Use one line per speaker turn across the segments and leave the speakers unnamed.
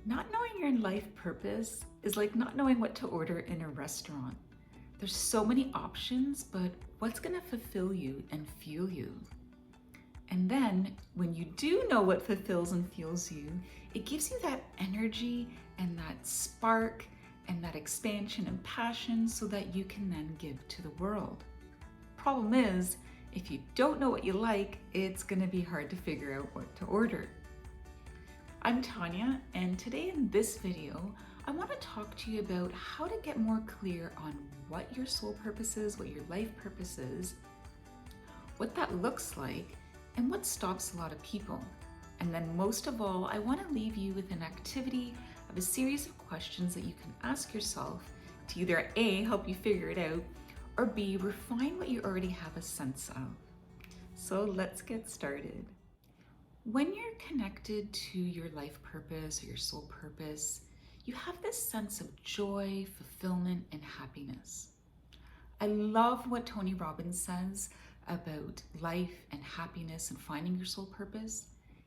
Not knowing your life purpose is like not knowing what to order in a restaurant. There's so many options, but what's gonna fulfill you and fuel you? And then when you do know what fulfills and fuels you, it gives you that energy and that spark and that expansion and passion so that you can then give to the world. Problem is, if you don't know what you like, it's gonna be hard to figure out what to order. I'm Tanya, and today in this video, I want to talk to you about how to get more clear on what your soul purpose is, what your life purpose is, what that looks like, and what stops a lot of people. And then most of all, I want to leave you with an activity of a series of questions that you can ask yourself to either A, help you figure it out, or B, refine what you already have a sense of. So let's get started. When you're connected to your life purpose or your soul purpose, you have this sense of joy, fulfillment, and happiness. I love what Tony Robbins says about life and happiness and finding your soul purpose.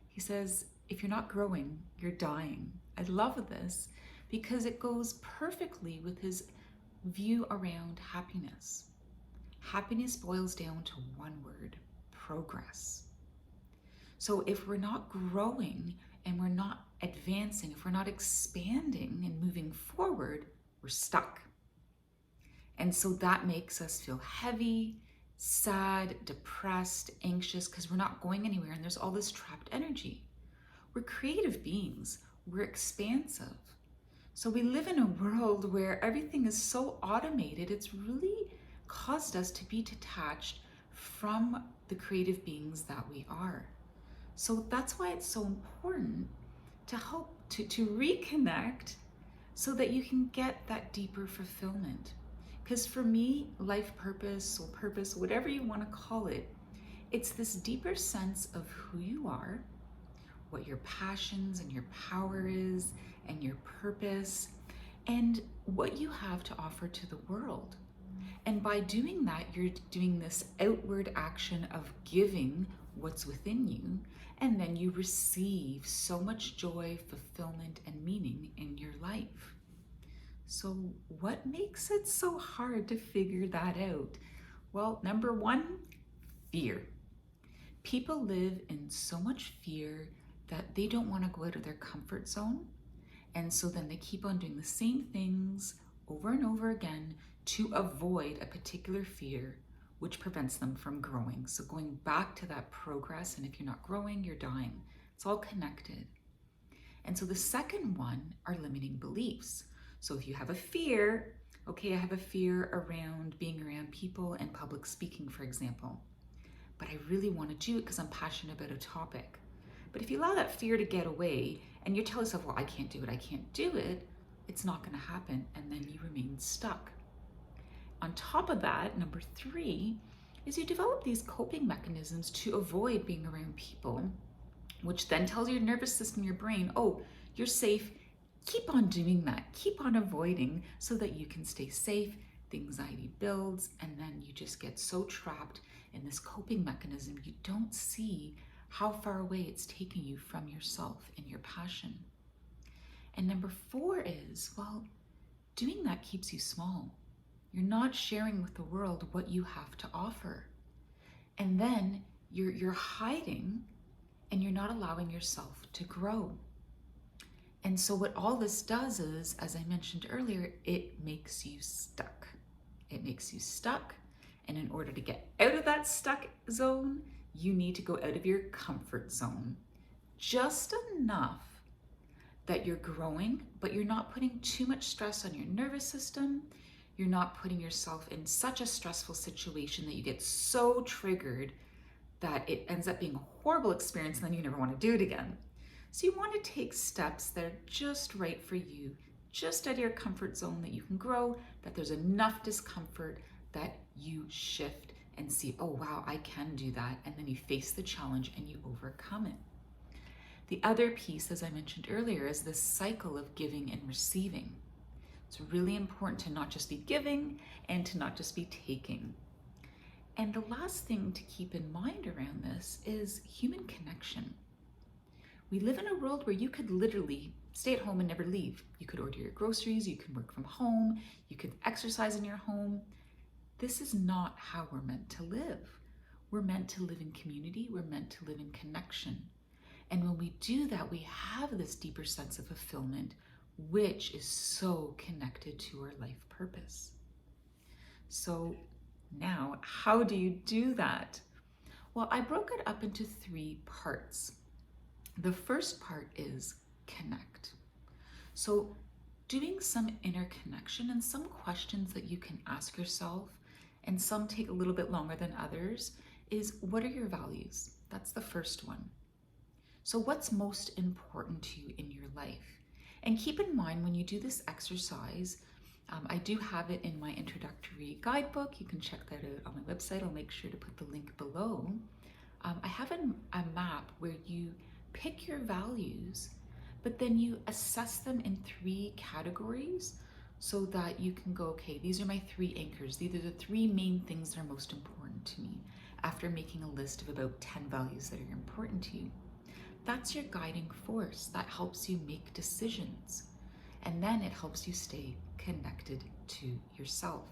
He says, if you're not growing, you're dying. I love this because it goes perfectly with his view around happiness. Happiness boils down to one word: progress. So if we're not growing and we're not advancing, if we're not expanding and moving forward, we're stuck. And so that makes us feel heavy, sad, depressed, anxious, because we're not going anywhere and there's all this trapped energy. We're creative beings, we're expansive. So we live in a world where everything is so automated, it's really caused us to be detached from the creative beings that we are. So that's why it's so important to help to reconnect so that you can get that deeper fulfillment. Because for me, life purpose, soul purpose, whatever you want to call it, it's this deeper sense of who you are, what your passions and your power is, and your purpose, and what you have to offer to the world. And by doing that, you're doing this outward action of giving what's within you, and then you receive so much joy, fulfillment, and meaning in your life. So what makes it so hard to figure that out? Well, number one, fear. People live in so much fear that they don't want to go out of their comfort zone. And so then they keep on doing the same things over and over again to avoid a particular fear, which prevents them from growing. So going back to that progress, and if you're not growing, you're dying. It's all connected. And so the second one are limiting beliefs. So if you have a fear, okay, I have a fear around being around people and public speaking, for example, but I really want to do it because I'm passionate about a topic. But if you allow that fear to get away and you tell yourself, well, I can't do it, it's not going to happen, and then you remain stuck. On top of that, number three is you develop these coping mechanisms to avoid being around people, which then tells your nervous system, your brain, oh, you're safe. Keep on doing that. Keep on avoiding so that you can stay safe. The anxiety builds, and then you just get so trapped in this coping mechanism, you don't see how far away it's taking you from yourself and your passion. And number four is, well, doing that keeps you small. You're not sharing with the world what you have to offer. And then you're hiding and you're not allowing yourself to grow. And so what all this does is, as I mentioned earlier, it makes you stuck. It makes you stuck. And in order to get out of that stuck zone, you need to go out of your comfort zone. Just enough that you're growing, but you're not putting too much stress on your nervous system. You're not putting yourself in such a stressful situation that you get so triggered that it ends up being a horrible experience and then you never want to do it again. So you want to take steps that are just right for you, just out of your comfort zone, that you can grow, that there's enough discomfort that you shift and see, oh wow, I can do that. And then you face the challenge and you overcome it. The other piece, as I mentioned earlier, is this cycle of giving and receiving. It's really important to not just be giving and to not just be taking. And the last thing to keep in mind around this is human connection. We live in a world where you could literally stay at home and never leave. You could order your groceries, you can work from home, you could exercise in your home. This is not how we're meant to live. We're meant to live in community, we're meant to live in connection. And when we do that, we have this deeper sense of fulfillment, which is so connected to our life purpose. So now, how do you do that? Well, I broke it up into 3 parts. The first part is connect. So doing some inner connection and some questions that you can ask yourself, and some take a little bit longer than others, is what are your values? That's the first one. So what's most important to you in your life? And keep in mind when you do this exercise, I do have it in my introductory guidebook. You can check that out on my website. I'll make sure to put the link below. I have a map where you pick your values, but then you assess them in 3 categories so that you can go, okay, these are my 3 anchors. These are the 3 main things that are most important to me after making a list of about 10 values that are important to you. That's your guiding force. That helps you make decisions. And then it helps you stay connected to yourself.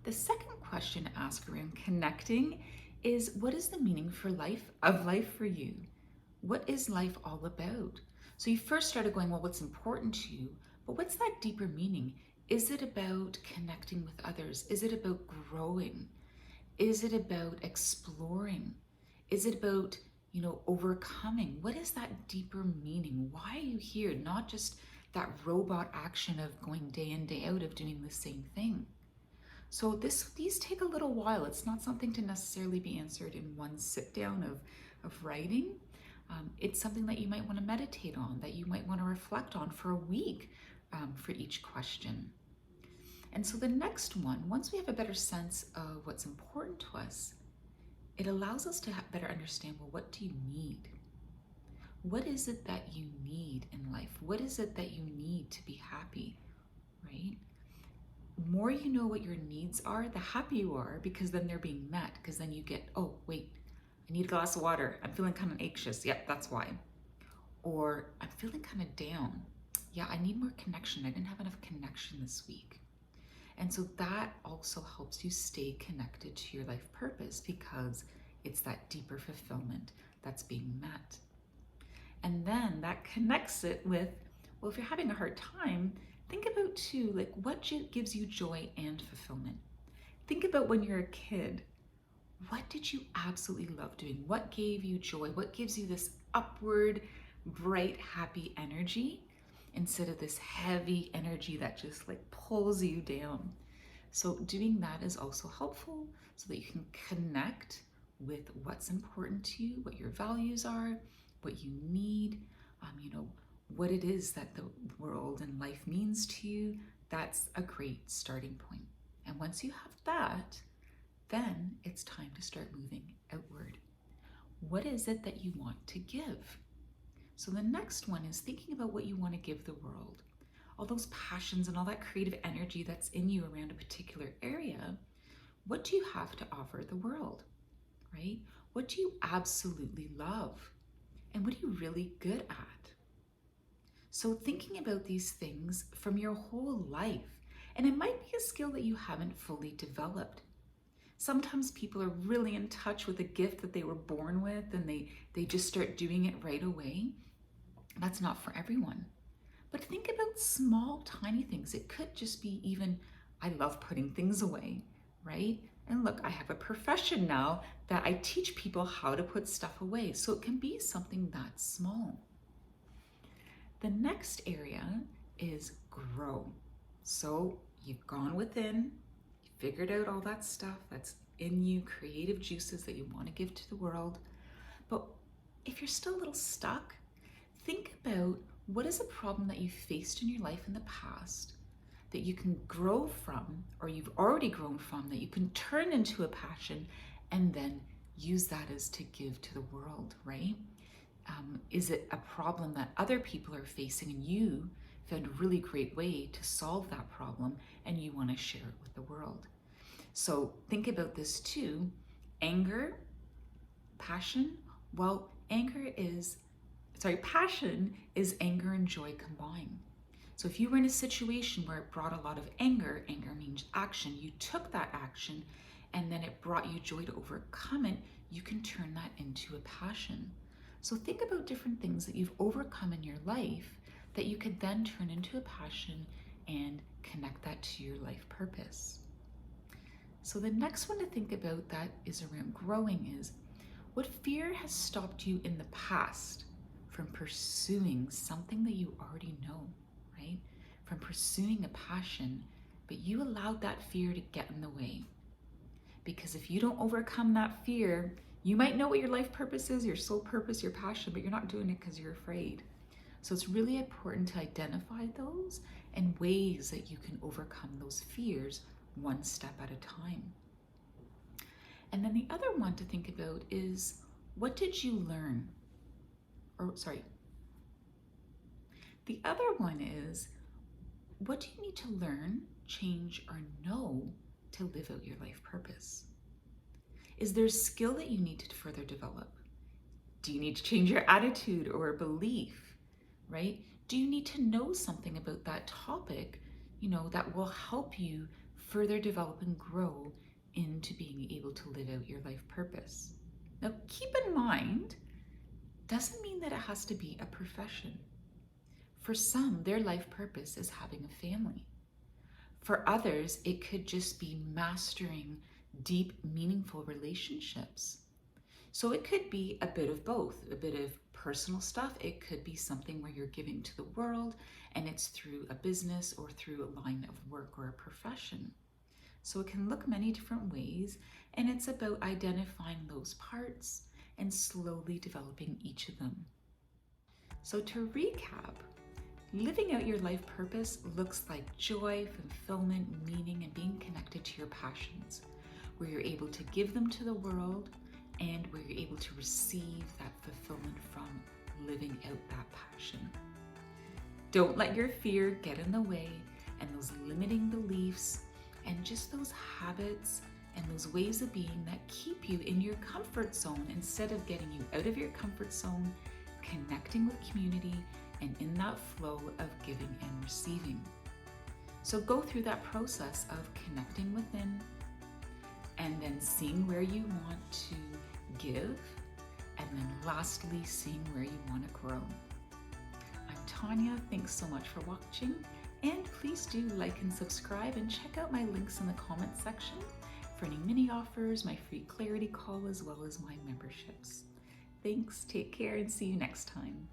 The second question to ask around connecting is, what is the meaning of life for you? What is life all about? So you first started going, well, what's important to you? But what's that deeper meaning? Is it about connecting with others? Is it about growing? Is it about exploring? Is it about, overcoming? What is that deeper meaning? Why are you here? Not just that robot action of going day in, day out of doing the same thing. So these take a little while. It's not something to necessarily be answered in one sit down of writing. It's something that you might want to meditate on, that you might want to reflect on for a week for each question. And so the next one, once we have a better sense of what's important to us, it allows us to better understand, well, what do you need? What is it that you need in life? What is it that you need to be happy, right? The more you know what your needs are, the happier you are, because then they're being met, because then you get, oh, wait, I need a glass of water. I'm feeling kind of anxious. Yep, that's why. Or I'm feeling kind of down. Yeah, I need more connection. I didn't have enough connection this week. And so that also helps you stay connected to your life purpose, because it's that deeper fulfillment that's being met. And then that connects it with, well, if you're having a hard time, think about too, like what gives you joy and fulfillment. Think about when you're a kid. What did you absolutely love doing? What gave you joy? What gives you this upward, bright, happy energy instead of this heavy energy that just like pulls you down? So doing that is also helpful so that you can connect with what's important to you, what your values are, what you need, what it is that the world and life means to you. That's a great starting point. And once you have that, then it's time to start moving outward. What is it that you want to give? So the next one is thinking about what you want to give the world. All those passions and all that creative energy that's in you around a particular area, what do you have to offer the world, right? What do you absolutely love? And what are you really good at? So thinking about these things from your whole life, and it might be a skill that you haven't fully developed. Sometimes people are really in touch with a gift that they were born with and they just start doing it right away. That's not for everyone. But think about small, tiny things. It could just be even, I love putting things away, right? And look, I have a profession now that I teach people how to put stuff away. So it can be something that small. The next area is grow. So you've gone within, you figured out all that stuff that's in you, creative juices that you want to give to the world. But if you're still a little stuck, think about what is a problem that you faced in your life in the past that you can grow from, or you've already grown from, that you can turn into a passion and then use that as to give to the world, right? Is it a problem that other people are facing and you found a really great way to solve that problem and you want to share it with the world? So think about this too. Anger, passion, well, anger is Passion is anger and joy combined. So if you were in a situation where it brought a lot of anger, anger means action, you took that action and then it brought you joy to overcome it, you can turn that into a passion. So think about different things that you've overcome in your life that you could then turn into a passion and connect that to your life purpose. So the next one to think about that is around growing is, what fear has stopped you in the past from pursuing something that you already know, right? From pursuing a passion, but you allowed that fear to get in the way. Because if you don't overcome that fear, you might know what your life purpose is, your soul purpose, your passion, but you're not doing it because you're afraid. So it's really important to identify those and ways that you can overcome those fears one step at a time. And then the other one to think about is, what did you learn? The other one is, what do you need to learn, change, or know to live out your life purpose? Is there a skill that you need to further develop? Do you need to change your attitude or belief, right? Do you need to know something about that topic, that will help you further develop and grow into being able to live out your life purpose? Now, keep in mind, doesn't mean that it has to be a profession. For some, their life purpose is having a family. For others, it could just be mastering deep, meaningful relationships. So it could be a bit of both, a bit of personal stuff. It could be something where you're giving to the world and it's through a business or through a line of work or a profession. So it can look many different ways, and it's about identifying those parts and slowly developing each of them. So to recap, living out your life purpose looks like joy, fulfillment, meaning, and being connected to your passions, where you're able to give them to the world and where you're able to receive that fulfillment from living out that passion. Don't let your fear get in the way and those limiting beliefs and just those habits and those ways of being that keep you in your comfort zone instead of getting you out of your comfort zone, connecting with community, and in that flow of giving and receiving. So go through that process of connecting within and then seeing where you want to give, and then lastly, seeing where you want to grow. I'm Tanya. Thanks so much for watching. And please do like and subscribe and check out my links in the comments section for any mini offers, my free clarity call, as well as my memberships. Thanks, take care, and see you next time.